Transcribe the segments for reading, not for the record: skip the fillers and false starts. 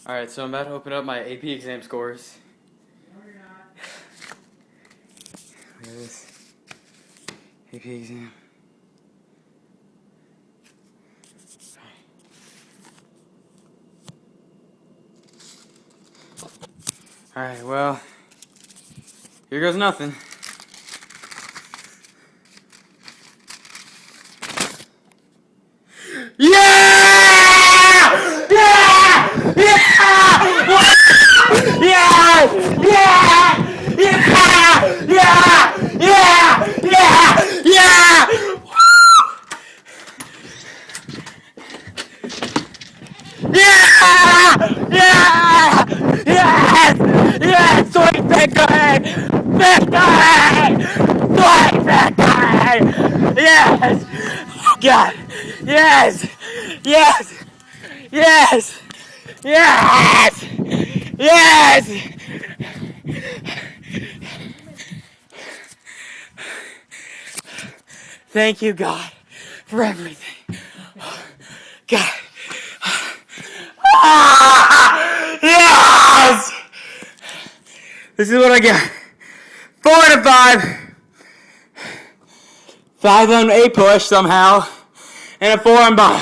Alright, so I'm about to open up my AP exam scores. No, you're not. Look at this. AP exam. Alright, well, here goes nothing. Yeah! Yeah! Yeah! Yeah! Yeah! Yeah! Yeah! Yeah! Yeah! Yeah! Yeah! Yeah! Yes! Yes! Sweet victory! Victory! Sweet victory! Yes! Oh God! Yes! Yes! Yes! Yes! Yes! Thank you, God, for everything. God. Ah! Yes! This is what I got. 4 out of 5. 5 on A push somehow. And a 4 on bio.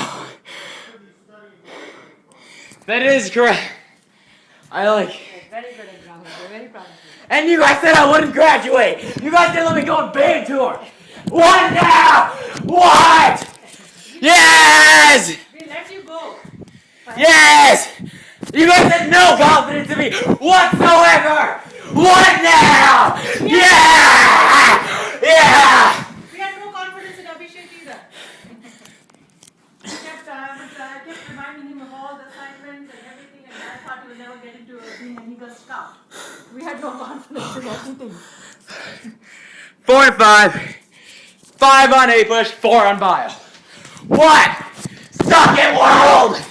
That is correct. I like. Very good example. We're very proud of you. And you guys said I wouldn't graduate. You guys didn't let me go on band tour. What now? What? Yes! We let you go. Yes! You guys had no confidence in me whatsoever! What now? Yeah! Yeah! We had no confidence in Abhishek either. I kept reminding him of all the assignments and everything, and I thought he would never get into being an Eagle Scout. We had no confidence in anything. 4 and 5. 5 on A push, 4 on bio. What? Suck it, world!